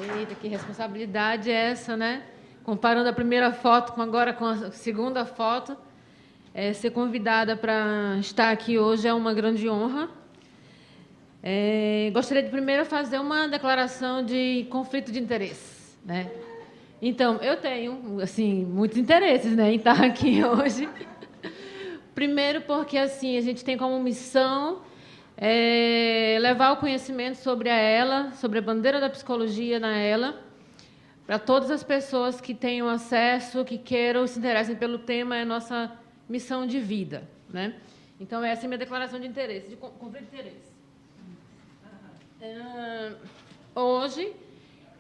Eita, que responsabilidade é essa, né? Comparando a primeira foto com agora com a segunda foto, ser convidada para estar aqui hoje é uma grande honra. Gostaria de primeiro fazer uma declaração de conflito de interesses, né? Então, eu tenho, assim, muitos interesses, né, em estar aqui hoje. Primeiro porque, assim, a gente tem como missão levar o conhecimento sobre a ELA, sobre a bandeira da psicologia na ELA, para todas as pessoas que tenham acesso, que queiram, se interessem pelo tema, é a nossa missão de vida, né? Então, essa é a minha declaração de interesse, de conflito de interesse. Hoje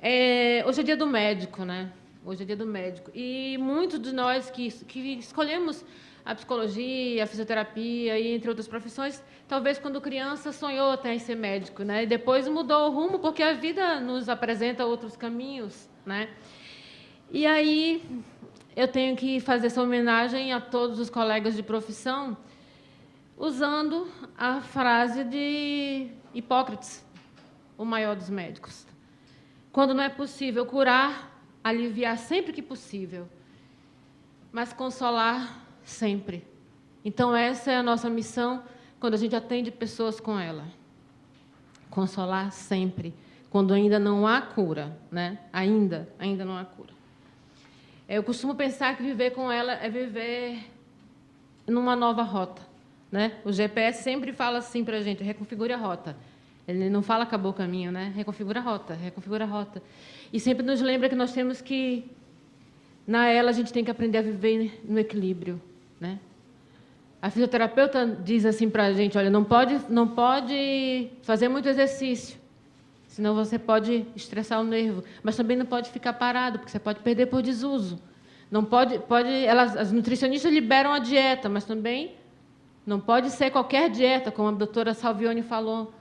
é dia do médico, né? Hoje é dia do médico. E muitos de nós que escolhemos a psicologia, a fisioterapia e entre outras profissões, talvez quando criança sonhou até em ser médico, né? E depois mudou o rumo porque a vida nos apresenta outros caminhos, né? E aí eu tenho que fazer essa homenagem a todos os colegas de profissão usando a frase de Hipócrates, o maior dos médicos. Quando não é possível curar, aliviar sempre que possível, mas consolar sempre. Então, essa é a nossa missão quando a gente atende pessoas com ela. Consolar sempre, quando ainda não há cura, né? Ainda não há cura. Eu costumo pensar que viver com ela é viver numa nova rota, né? O GPS sempre fala assim para a gente, reconfigure a rota. Ele não fala acabou o caminho, né? Reconfigura a rota, reconfigura a rota. E sempre nos lembra que nós temos que, na ELA, a gente tem que aprender a viver no equilíbrio, né? A fisioterapeuta diz assim para a gente, olha, não pode fazer muito exercício, senão você pode estressar o nervo, mas também não pode ficar parado, porque você pode perder por desuso. Não as nutricionistas liberam a dieta, mas também não pode ser qualquer dieta, como a doutora Salvione falou.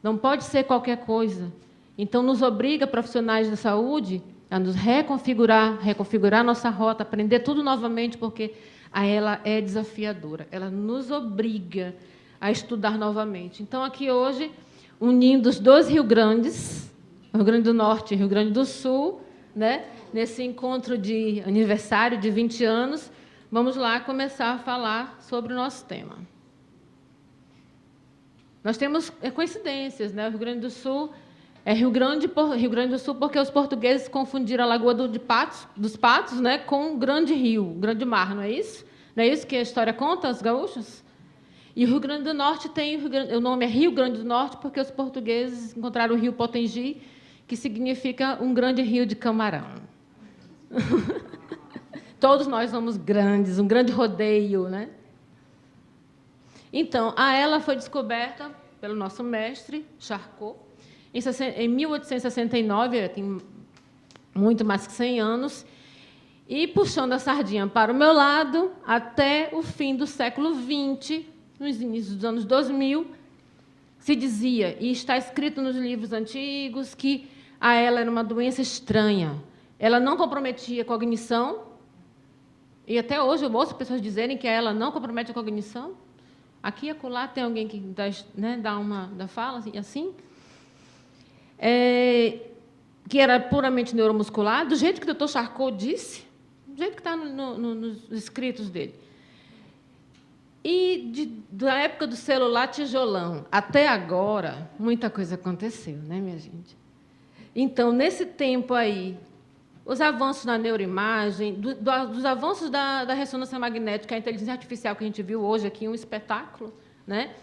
Não pode ser qualquer coisa. Então, nos obriga, profissionais da saúde, a nos reconfigurar nossa rota, aprender tudo novamente, porque ela é desafiadora. Ela nos obriga a estudar novamente. Então, aqui hoje, unindo os dois Rio Grandes, Rio Grande do Norte e Rio Grande do Sul, né, nesse encontro de aniversário de 20 anos, vamos lá começar a falar sobre o nosso tema. Nós temos coincidências, né? O Rio Grande do Sul é Rio Grande do Sul porque os portugueses confundiram a Lagoa dos Patos, né, com o Grande Rio, o Grande Mar, não é isso? Não é isso que a história conta, os gaúchos? E o Rio Grande do Norte o nome é Rio Grande do Norte porque os portugueses encontraram o rio Potengi, que significa um grande rio de camarão. Todos nós somos grandes, um grande rodeio, né? Então, a ELA foi descoberta pelo nosso mestre, Charcot, em 1869, tem muito mais que 100 anos, e puxando a sardinha para o meu lado, até o fim do século XX, nos inícios dos anos 2000, se dizia, e está escrito nos livros antigos, que a ELA era uma doença estranha. Ela não comprometia a cognição, e até hoje eu ouço pessoas dizerem que a ELA não compromete a cognição. Aqui e acolá tem alguém que dá fala assim, que era puramente neuromuscular, do jeito que o Dr. Charcot disse, do jeito que está nos escritos dele. E da época do celular tijolão até agora, muita coisa aconteceu, né, minha gente? Então, nesse tempo aí, os avanços na neuroimagem, dos avanços da ressonância magnética, a inteligência artificial que a gente viu hoje aqui, um espetáculo, né?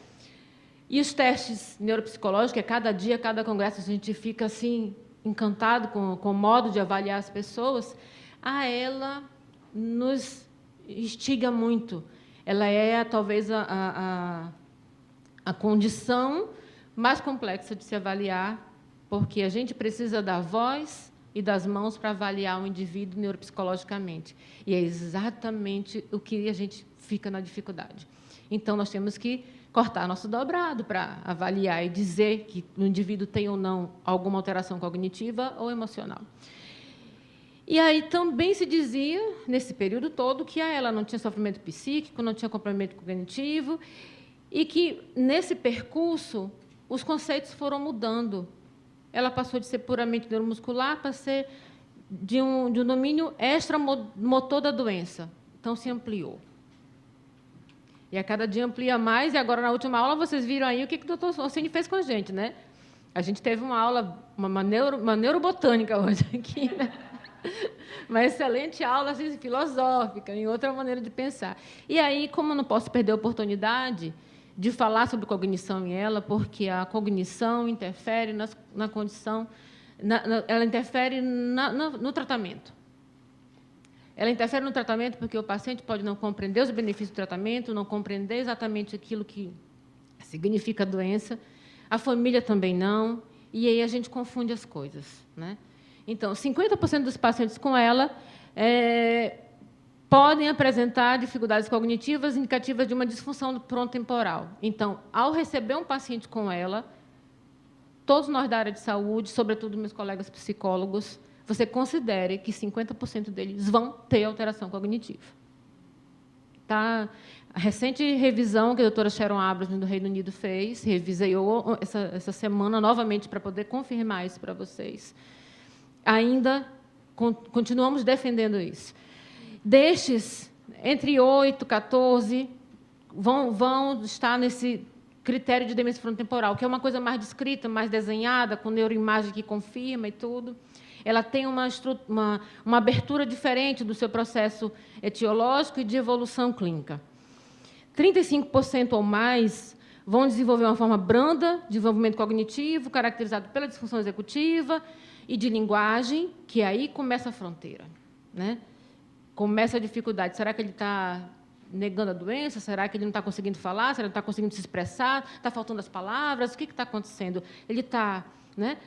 E os testes neuropsicológicos, cada dia, cada congresso, a gente fica assim encantado com o modo de avaliar as pessoas, ela nos instiga muito. Ela é, talvez, a condição mais complexa de se avaliar, porque a gente precisa da voz e das mãos para avaliar o indivíduo neuropsicologicamente. E é exatamente o que a gente fica na dificuldade. Então, nós temos que cortar nosso dobrado para avaliar e dizer que o indivíduo tem ou não alguma alteração cognitiva ou emocional. E aí também se dizia, nesse período todo, que ela não tinha sofrimento psíquico, não tinha comprometimento cognitivo, e que, nesse percurso, os conceitos foram mudando. ela passou de ser puramente neuromuscular para ser de um domínio extramotor da doença. Então, se ampliou. E a cada dia amplia mais, e agora, na última aula, vocês viram aí o que o doutor Orsini fez com a gente, né? A gente teve uma aula, uma neurobotânica hoje aqui, né? Uma excelente aula assim, filosófica, em outra maneira de pensar. E aí, como eu não posso perder a oportunidade de falar sobre cognição em ela, porque a cognição interfere na condição, ela interfere no tratamento. Ela interfere no tratamento porque o paciente pode não compreender os benefícios do tratamento, não compreender exatamente aquilo que significa a doença, a família também não, e aí a gente confunde as coisas, né? Então, 50% dos pacientes com ela podem apresentar dificuldades cognitivas indicativas de uma disfunção frontotemporal. Então, ao receber um paciente com ela, todos nós da área de saúde, sobretudo meus colegas psicólogos, você considere que 50% deles vão ter alteração cognitiva. Tá? A recente revisão que a doutora Sharon Abrams, do Reino Unido, fez, revisei essa semana novamente para poder confirmar isso para vocês. Ainda continuamos defendendo isso. Destes, entre 8 e 14, vão estar nesse critério de demência frontotemporal, que é uma coisa mais descrita, mais desenhada, com neuroimagem que confirma e tudo. Ela tem uma abertura diferente do seu processo etiológico e de evolução clínica. 35% ou mais vão desenvolver uma forma branda de desenvolvimento cognitivo, caracterizado pela disfunção executiva e de linguagem, que aí começa a fronteira, né? Começa a dificuldade. Será que ele está negando a doença? Será que ele não está conseguindo falar? Será que ele não está conseguindo se expressar? Está faltando as palavras? O que está acontecendo? Ele está, né?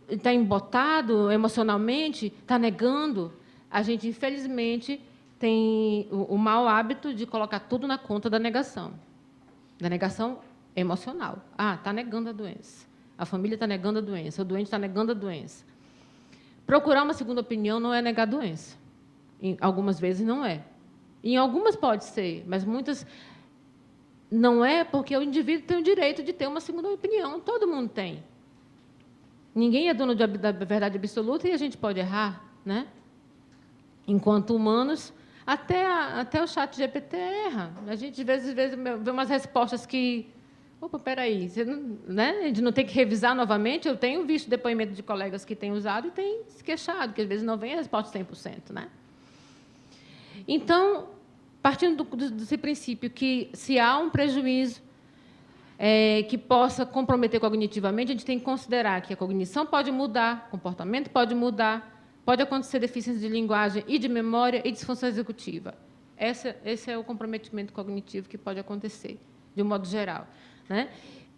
Está embotado emocionalmente? Está negando? A gente, infelizmente, tem o mau hábito de colocar tudo na conta da negação emocional. Ah, está negando a doença. A família está negando a doença. O doente está negando a doença. Procurar uma segunda opinião não é negar a doença. Algumas vezes não é. Em algumas pode ser, mas muitas não é, porque o indivíduo tem o direito de ter uma segunda opinião. Todo mundo tem. Ninguém é dono da verdade absoluta e a gente pode errar, né? Enquanto humanos, até o chat GPT erra. A gente, às vezes, vê umas respostas que... Opa, peraí, você não, né? A gente não tem que revisar novamente. Eu tenho visto depoimento de colegas que têm usado e têm se queixado, que às vezes não vem a resposta 100%, né? Então, partindo desse princípio que, se há um prejuízo que possa comprometer cognitivamente, a gente tem que considerar que a cognição pode mudar, o comportamento pode mudar, pode acontecer deficiência de linguagem e de memória e disfunção executiva. Esse é o comprometimento cognitivo que pode acontecer, de um modo geral, né?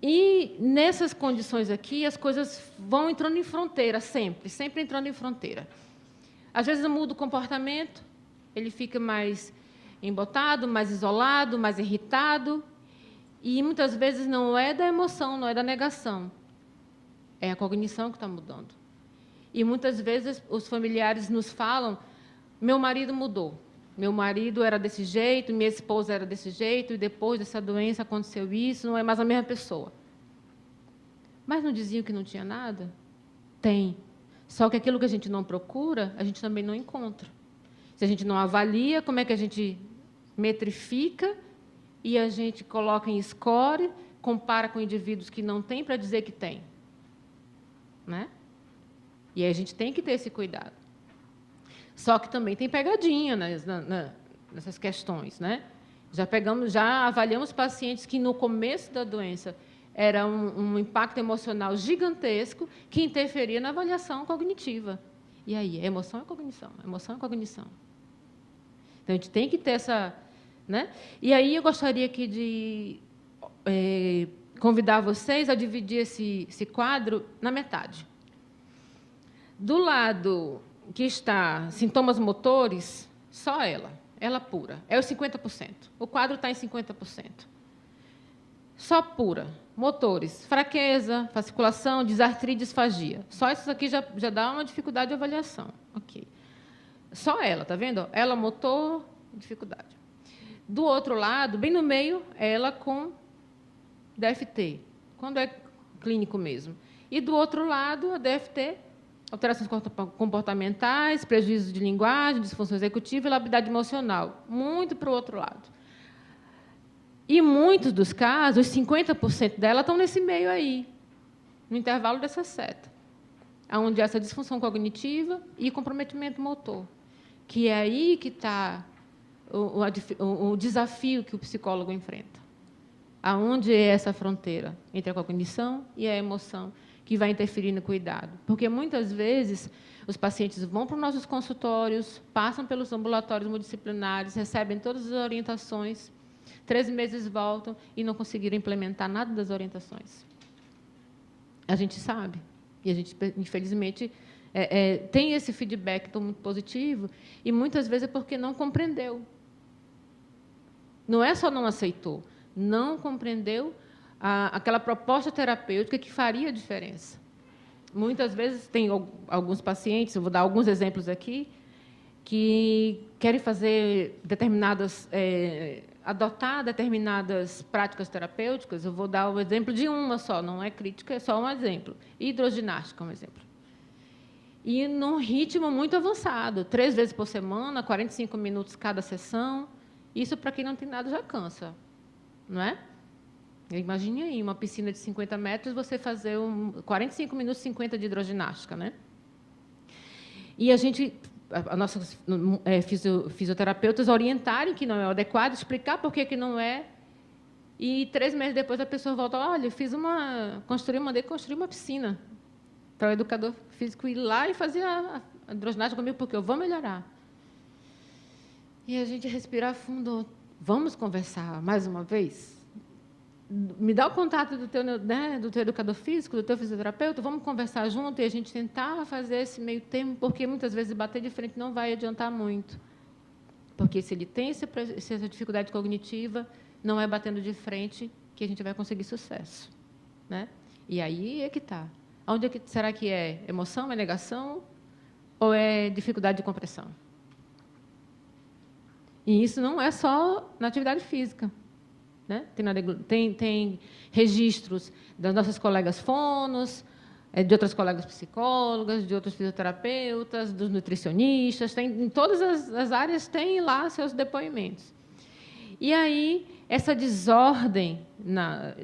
E, nessas condições aqui, as coisas vão entrando em fronteira, sempre entrando em fronteira. Às vezes, muda o comportamento, ele fica mais embotado, mais isolado, mais irritado, e, muitas vezes, não é da emoção, não é da negação, é a cognição que está mudando. E, muitas vezes, os familiares nos falam, meu marido mudou, meu marido era desse jeito, minha esposa era desse jeito, e depois dessa doença aconteceu isso, não é mais a mesma pessoa. Mas não diziam que não tinha nada? Tem. Só que aquilo que a gente não procura, a gente também não encontra. Se a gente não avalia, como é que a gente metrifica e a gente coloca em score, compara com indivíduos que não têm para dizer que tem, né? E aí a gente tem que ter esse cuidado. Só que também tem pegadinha nessas questões, né? Já avaliamos pacientes que, no começo da doença, era um impacto emocional gigantesco que interferia na avaliação cognitiva. E aí, emoção é cognição, emoção é cognição. Então, a gente tem que ter essa... né? E aí, eu gostaria aqui de convidar vocês a dividir esse quadro na metade. Do lado que está sintomas motores, só ela pura, é os 50%. O quadro está em 50%. Só pura. Motores, fraqueza, fasciculação, disartrite, disfagia. Só isso aqui já dá uma dificuldade de avaliação. Ok. Só ela, está vendo? Ela, motor, dificuldade. Do outro lado, bem no meio, ela com DFT, quando é clínico mesmo. E, do outro lado, a DFT, alterações comportamentais, prejuízos de linguagem, disfunção executiva e labilidade emocional. Muito para o outro lado. E, muitos dos casos, 50% delas estão nesse meio aí, no intervalo dessa seta, onde essa disfunção cognitiva e comprometimento motor, que é aí que está o desafio que o psicólogo enfrenta. Aonde é essa fronteira entre a cognição e a emoção que vai interferir no cuidado? Porque, muitas vezes, os pacientes vão para os nossos consultórios, passam pelos ambulatórios multidisciplinares, recebem todas as orientações, 3 meses voltam e não conseguiram implementar nada das orientações. A gente sabe. E a gente, infelizmente, tem esse feedback muito positivo, e, muitas vezes, é porque não compreendeu. Não é só não aceitou, não compreendeu aquela proposta terapêutica que faria a diferença. Muitas vezes, tem alguns pacientes, eu vou dar alguns exemplos aqui, que querem fazer adotar determinadas práticas terapêuticas. Eu vou dar o exemplo de uma só, não é crítica, é só um exemplo. Hidroginástica é um exemplo. E num ritmo muito avançado, 3 vezes por semana, 45 minutos cada sessão. Isso, para quem não tem nada, já cansa, não é? Imagine aí, uma piscina de 50 metros, você fazer 45 minutos, 50 de hidroginástica, né? E a gente, nossos fisioterapeutas orientarem que não é o adequado, explicar por que não é, e 3 meses depois a pessoa volta: olha, mandei construir uma piscina para o educador físico ir lá e fazer a hidroginástica comigo, porque eu vou melhorar. E a gente respirar fundo. Vamos conversar mais uma vez? Me dá o contato do teu educador físico, do teu fisioterapeuta, vamos conversar junto e a gente tentar fazer esse meio termo, porque, muitas vezes, bater de frente não vai adiantar muito. Porque, se ele tem essa dificuldade cognitiva, não é batendo de frente que a gente vai conseguir sucesso, né? E aí é que está. Onde será que é emoção, é negação ou é dificuldade de compreensão? E isso não é só na atividade física, né? Tem registros das nossas colegas fonos, de outras colegas psicólogas, de outros fisioterapeutas, dos nutricionistas, em todas as áreas tem lá seus depoimentos. E aí, essa desordem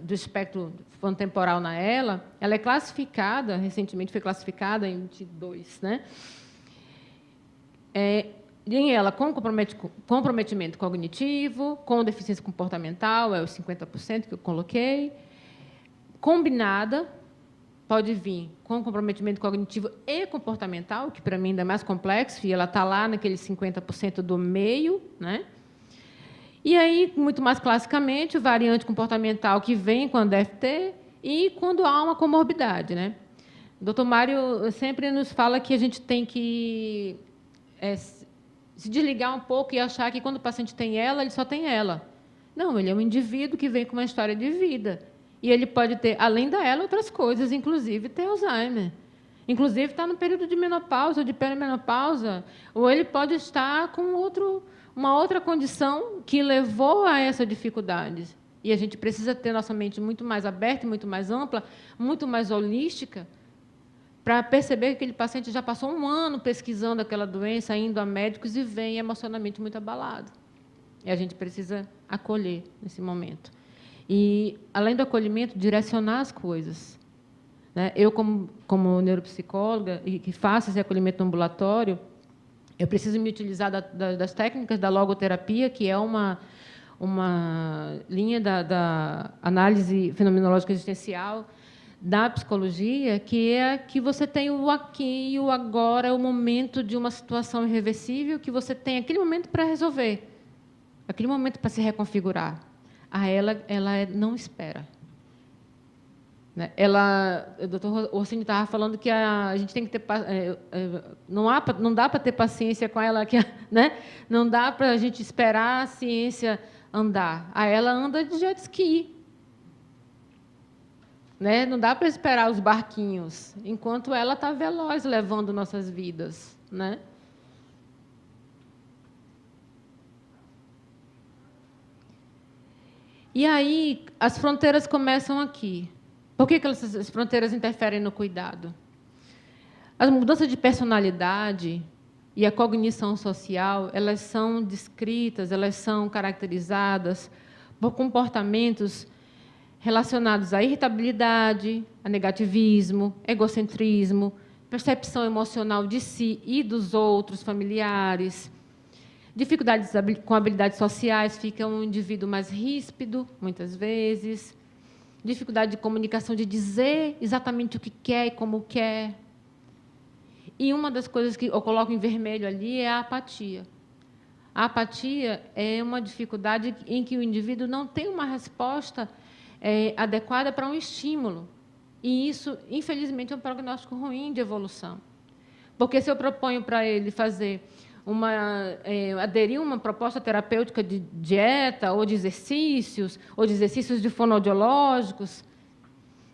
do espectro frontotemporal na ela é classificada, recentemente foi classificada em 22, né? Em ela, com comprometimento cognitivo, com deficiência comportamental, é os 50% que eu coloquei. Combinada, pode vir com comprometimento cognitivo e comportamental, que, para mim, ainda é mais complexo, e ela está lá naqueles 50% do meio, né? E aí, muito mais classicamente, o variante comportamental que vem com a DFT e quando há uma comorbidade, né? O doutor Mário sempre nos fala que a gente tem que se desligar um pouco e achar que, quando o paciente tem ela, ele só tem ela. Não, ele é um indivíduo que vem com uma história de vida. E ele pode ter, além da ela, outras coisas, inclusive ter Alzheimer. Inclusive estar no período de menopausa ou de perimenopausa, ou ele pode estar com uma outra condição que levou a essa dificuldade. E a gente precisa ter nossa mente muito mais aberta, muito mais ampla, muito mais holística, para perceber que aquele paciente já passou 1 ano pesquisando aquela doença, indo a médicos e vem emocionalmente muito abalado. E a gente precisa acolher nesse momento. E, além do acolhimento, direcionar as coisas, né? Eu, como neuropsicóloga, e que faço esse acolhimento no ambulatório, eu preciso me utilizar das técnicas da logoterapia, que é uma linha da análise fenomenológica existencial da psicologia, que é que você tem o aqui e o agora, o momento de uma situação irreversível, que você tem aquele momento para resolver, aquele momento para se reconfigurar. Ela não espera. O doutor Orsini estava falando que a gente tem que ter... não dá para ter paciência com ela, né? Não dá para a gente esperar a ciência andar. Ela anda de jet ski. Né? Não dá para esperar os barquinhos, enquanto ela está veloz, levando nossas vidas, né? E aí, as fronteiras começam aqui. Por que essas fronteiras interferem no cuidado? As mudanças de personalidade e a cognição social, elas são descritas, elas são caracterizadas por comportamentos relacionados à irritabilidade, a negativismo, egocentrismo, percepção emocional de si e dos outros familiares, dificuldades com habilidades sociais, fica um indivíduo mais ríspido, muitas vezes, dificuldade de comunicação, de dizer exatamente o que quer e como quer. E uma das coisas que eu coloco em vermelho ali é a apatia. A apatia é uma dificuldade em que o indivíduo não tem uma resposta adequada para um estímulo. E isso, infelizmente, é um prognóstico ruim de evolução. Porque se eu proponho para ele fazer aderir uma proposta terapêutica de dieta ou de exercícios de fonoaudiológicos,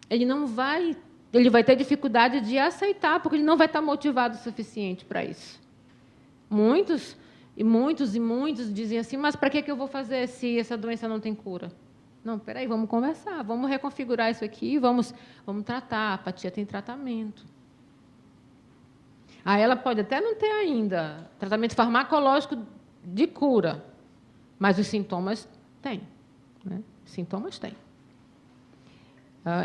ele vai ter dificuldade de aceitar, porque ele não vai estar motivado o suficiente para isso. Muitos dizem assim, mas para que eu vou fazer se essa doença não tem cura? Não, espera aí, vamos conversar, vamos reconfigurar isso aqui, vamos tratar. A apatia tem tratamento. Ela pode até não ter ainda tratamento farmacológico de cura, mas os sintomas têm. Né? Sintomas têm.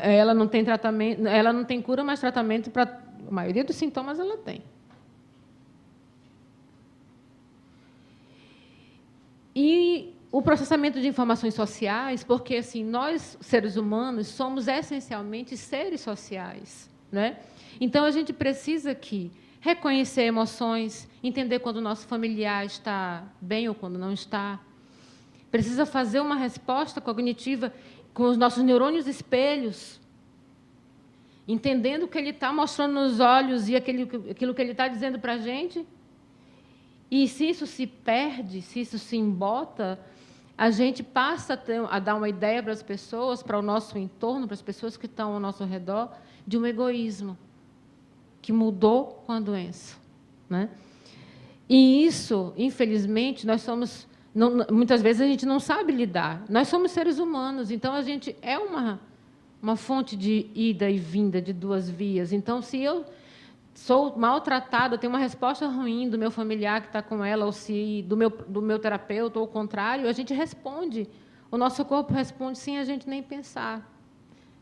Ela não tem tratamento, ela não tem cura, mas tratamento para a maioria dos sintomas ela tem. E o processamento de informações sociais, porque assim, nós, seres humanos, somos essencialmente seres sociais. Né? Então, a gente precisa aqui reconhecer emoções, entender quando o nosso familiar está bem ou quando não está. Precisa fazer uma resposta cognitiva com os nossos neurônios espelhos, entendendo o que ele está mostrando nos olhos e aquilo que ele está dizendo para a gente. E se isso se perde, se isso se embota, a gente passa a dar uma ideia para as pessoas, para o nosso entorno, para as pessoas que estão ao nosso redor, de um egoísmo que mudou com a doença. Né? E isso, infelizmente, muitas vezes a gente não sabe lidar. Nós somos seres humanos, então a gente é uma fonte de ida e vinda de duas vias. Então, se eu sou maltratada, tenho uma resposta ruim do meu familiar que está com ela, ou se do meu terapeuta, ou o contrário, a gente responde. O nosso corpo responde sem a gente nem pensar.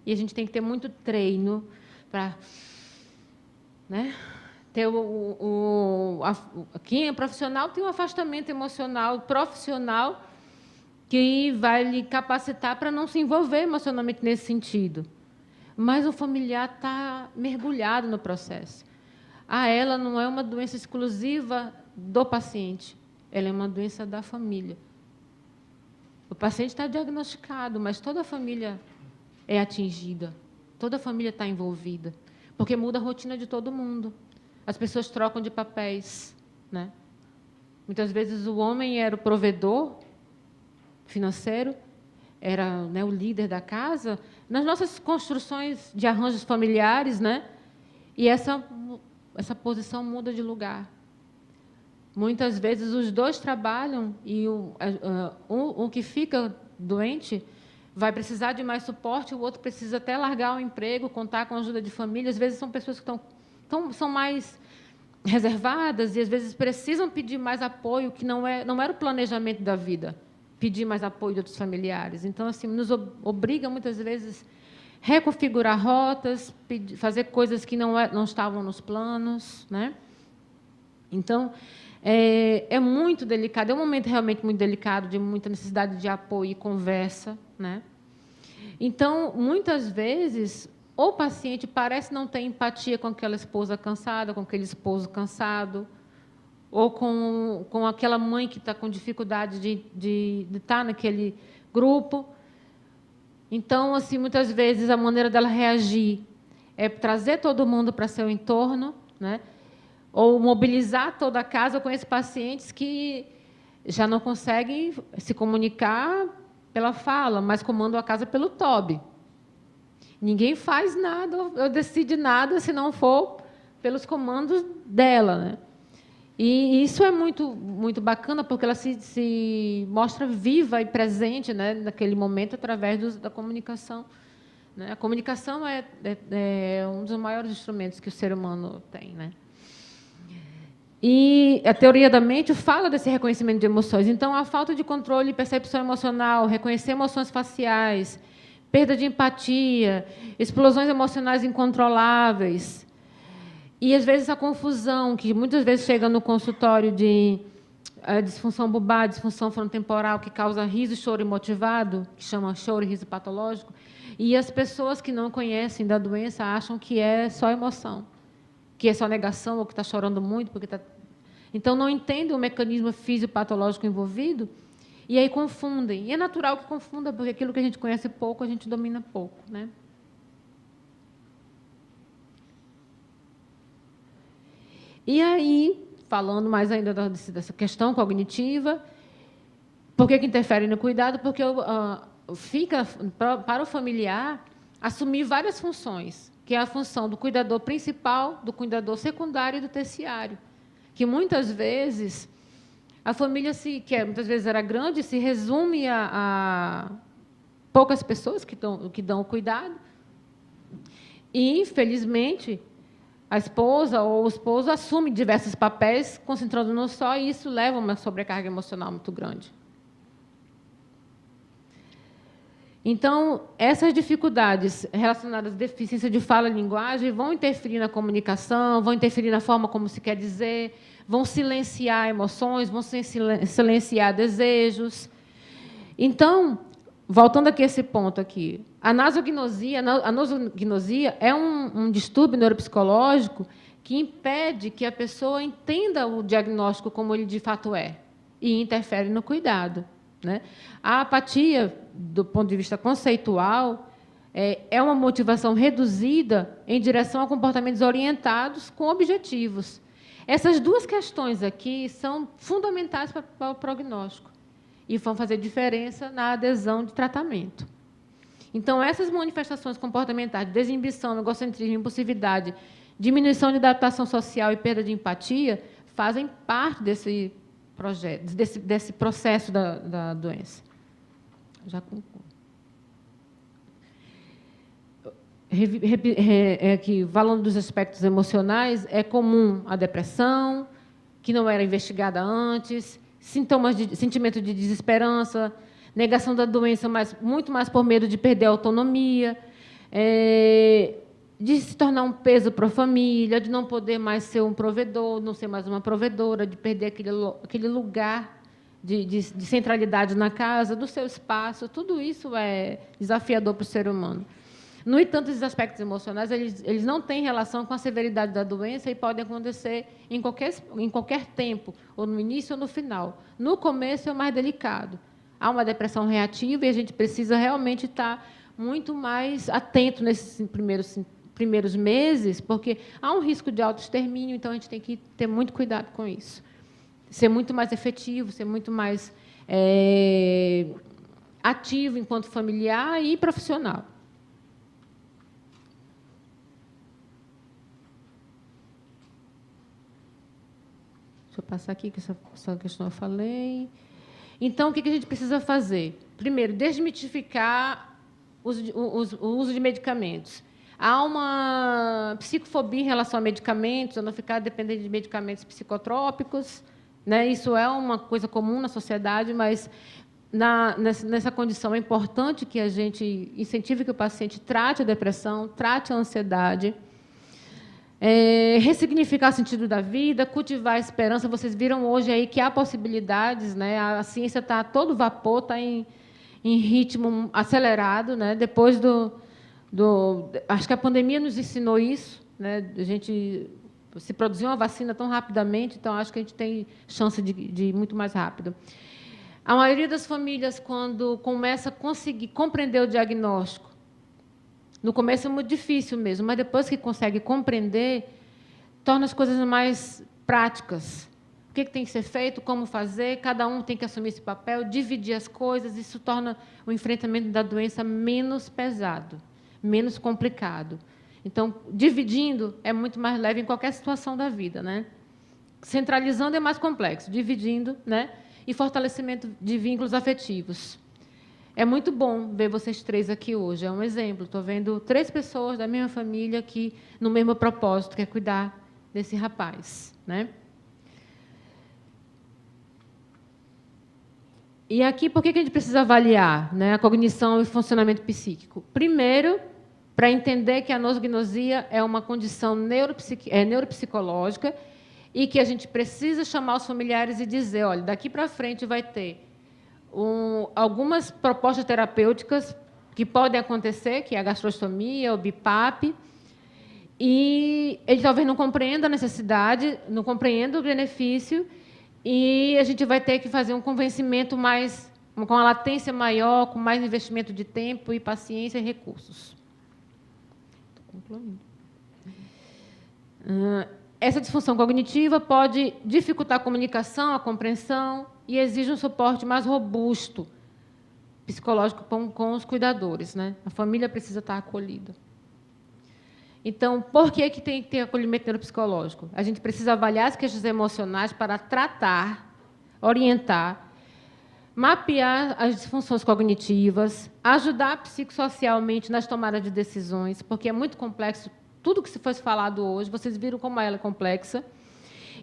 E a gente tem que ter muito treino para... Né? Quem é profissional tem um afastamento emocional profissional que vai lhe capacitar para não se envolver emocionalmente nesse sentido. Mas o familiar está mergulhado no processo. Ela não é uma doença exclusiva do paciente, ela é uma doença da família. O paciente está diagnosticado, mas toda a família é atingida, toda a família está envolvida, porque muda a rotina de todo mundo. As pessoas trocam de papéis. Né? Muitas vezes o homem era o provedor financeiro, era, né, o líder da casa, nas nossas construções de arranjos familiares, né? E essa posição muda de lugar. Muitas vezes os dois trabalham e o que fica doente vai precisar de mais suporte, o outro precisa até largar o emprego, contar com a ajuda de família. Às vezes são pessoas que são mais reservadas e às vezes precisam pedir mais apoio, que não era o planejamento da vida, pedir mais apoio de outros familiares. Então, assim, nos obriga muitas vezes reconfigurar rotas, fazer coisas que não estavam nos planos. Né? Então, é muito delicado, é um momento realmente muito delicado, de muita necessidade de apoio e conversa. Né? Então, muitas vezes, o paciente parece não ter empatia com aquela esposa cansada, com aquele esposo cansado, ou com aquela mãe que está com dificuldade de estar naquele grupo. Então, assim, muitas vezes, a maneira dela reagir é trazer todo mundo para seu entorno, né? Ou mobilizar toda a casa. Eu conheço pacientes que já não conseguem se comunicar pela fala, mas comandam a casa pelo TOB. Ninguém faz nada, ou decide nada, se não for pelos comandos dela. Né? E isso é muito, muito bacana, porque ela se mostra viva e presente, né, naquele momento, através da comunicação né? A comunicação é um dos maiores instrumentos que o ser humano tem, né? E a teoria da mente fala desse reconhecimento de emoções. Então, a falta de controle e percepção emocional, reconhecer emoções faciais, perda de empatia, explosões emocionais incontroláveis, e, às vezes, a confusão, que muitas vezes chega no consultório de disfunção bulbar, disfunção frontotemporal, que causa riso, choro imotivado, que chama choro e riso patológico, e as pessoas que não conhecem da doença acham que é só emoção, que é só negação, ou que está chorando muito, porque está... Então, não entendem o mecanismo fisiopatológico envolvido, e aí confundem. E é natural que confunda, porque aquilo que a gente conhece pouco, a gente domina pouco, né? E aí, falando mais ainda dessa questão cognitiva, por que interfere no cuidado? Porque fica para o familiar assumir várias funções, que é a função do cuidador principal, do cuidador secundário e do terciário, que muitas vezes a família, que muitas vezes era grande, se resume a poucas pessoas que dão o cuidado, e, infelizmente, a esposa ou o esposo assume diversos papéis, concentrando no só, e isso leva a uma sobrecarga emocional muito grande. Então, essas dificuldades relacionadas à deficiência de fala e linguagem vão interferir na comunicação, vão interferir na forma como se quer dizer, vão silenciar emoções, vão silenciar desejos. Então, voltando aqui a esse ponto aqui, a nasognosia é um distúrbio neuropsicológico que impede que a pessoa entenda o diagnóstico como ele de fato é e interfere no cuidado, né? A apatia, do ponto de vista conceitual, é uma motivação reduzida em direção a comportamentos orientados com objetivos. Essas duas questões aqui são fundamentais para o prognóstico e vão fazer diferença na adesão de tratamento. Então, essas manifestações comportamentais de desinibição, egocentrismo, impulsividade, diminuição de adaptação social e perda de empatia fazem parte desse processo da doença. Já concluo. Aqui, falando dos aspectos emocionais, é comum a depressão, que não era investigada antes, sentimento de desesperança, negação da doença, mas muito mais por medo de perder a autonomia, de se tornar um peso para a família, de não poder mais ser um provedor, não ser mais uma provedora, de perder aquele lugar de centralidade na casa, do seu espaço. Tudo isso é desafiador para o ser humano. No entanto, esses aspectos emocionais eles não têm relação com a severidade da doença e podem acontecer em qualquer tempo, ou no início ou no final. No começo é o mais delicado. Há uma depressão reativa e a gente precisa realmente estar muito mais atento nesses primeiros meses, porque há um risco de autoextermínio, então a gente tem que ter muito cuidado com isso. Ser muito mais efetivo, ser muito mais ativo enquanto familiar e profissional. Deixa eu passar aqui, que essa questão eu falei. Então, o que a gente precisa fazer? Primeiro, desmitificar o uso de medicamentos. Há uma psicofobia em relação a medicamentos, a não ficar dependente de medicamentos psicotrópicos, né? Isso é uma coisa comum na sociedade, mas nessa condição é importante que a gente incentive que o paciente trate a depressão, trate a ansiedade, ressignificar o sentido da vida, cultivar a esperança. Vocês viram hoje aí que há possibilidades, né? A ciência está a todo vapor, está em ritmo acelerado, né? Depois acho que a pandemia nos ensinou isso, né? A gente se produziu uma vacina tão rapidamente, então acho que a gente tem chance de ir muito mais rápido. A maioria das famílias, quando começa a conseguir compreender o diagnóstico, no começo é muito difícil mesmo, mas depois que consegue compreender, torna as coisas mais práticas. O que tem que ser feito, como fazer, cada um tem que assumir esse papel, dividir as coisas, isso torna o enfrentamento da doença menos pesado, menos complicado. Então, dividindo é muito mais leve em qualquer situação da vida, né? Centralizando é mais complexo, dividindo, né? E fortalecimento de vínculos afetivos. É muito bom ver vocês três aqui hoje. É um exemplo. Estou vendo 3 pessoas da mesma família aqui no mesmo propósito, que é cuidar desse rapaz, né? E aqui, por que a gente precisa avaliar, né, a cognição e o funcionamento psíquico? Primeiro, para entender que a nosognosia é uma condição neuropsicológica e que a gente precisa chamar os familiares e dizer, olha, daqui para frente vai ter algumas propostas terapêuticas que podem acontecer, que é a gastrostomia, o BIPAP, e ele talvez não compreenda a necessidade, não compreenda o benefício, e a gente vai ter que fazer um convencimento mais, com uma latência maior, com mais investimento de tempo e paciência e recursos. Estou concluindo. Essa disfunção cognitiva pode dificultar a comunicação, a compreensão e exige um suporte mais robusto, psicológico, com os cuidadores, né? A família precisa estar acolhida. Então, por que tem que ter acolhimento neuropsicológico? A gente precisa avaliar as queixas emocionais para tratar, orientar, mapear as disfunções cognitivas, ajudar psicossocialmente nas tomadas de decisões, porque é muito complexo. Tudo que se foi falado hoje, vocês viram como ela é complexa.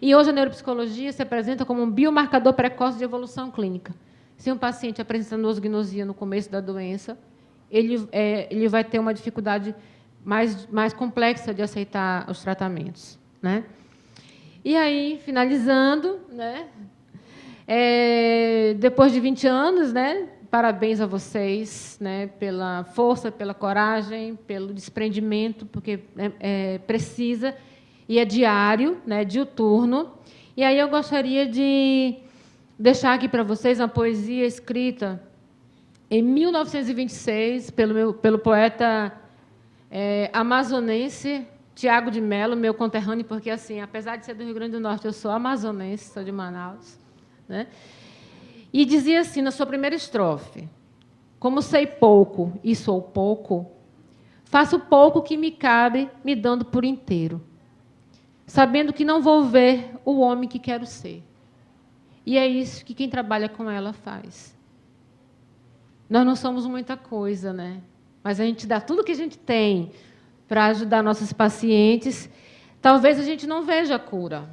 E hoje a neuropsicologia se apresenta como um biomarcador precoce de evolução clínica. Se um paciente apresenta nosognosia no começo da doença, ele vai ter uma dificuldade mais complexa de aceitar os tratamentos, né? E aí, finalizando, né? Depois de 20 anos, né? Parabéns a vocês, né? Pela força, pela coragem, pelo desprendimento, porque precisa e é diário, né? Diuturno. E aí eu gostaria de deixar aqui para vocês uma poesia escrita em 1926 pelo poeta amazonense Tiago de Mello, meu conterrâneo, porque, assim, apesar de ser do Rio Grande do Norte, eu sou amazonense, sou de Manaus, né? E dizia assim, na sua primeira estrofe: como sei pouco e sou pouco, faço pouco que me cabe, me dando por inteiro, sabendo que não vou ver o homem que quero ser. E é isso que quem trabalha com ela faz. Nós não somos muita coisa, né? Mas a gente dá tudo que a gente tem para ajudar nossos pacientes. Talvez a gente não veja a cura.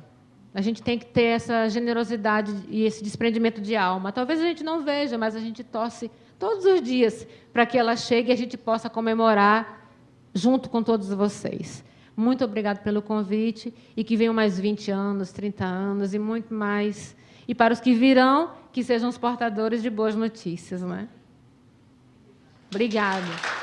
A gente tem que ter essa generosidade e esse desprendimento de alma. Talvez a gente não veja, mas a gente torce todos os dias para que ela chegue e a gente possa comemorar junto com todos vocês. Muito obrigada pelo convite e que venham mais 20 anos, 30 anos e muito mais. E para os que virão, que sejam os portadores de boas notícias, né? Obrigada.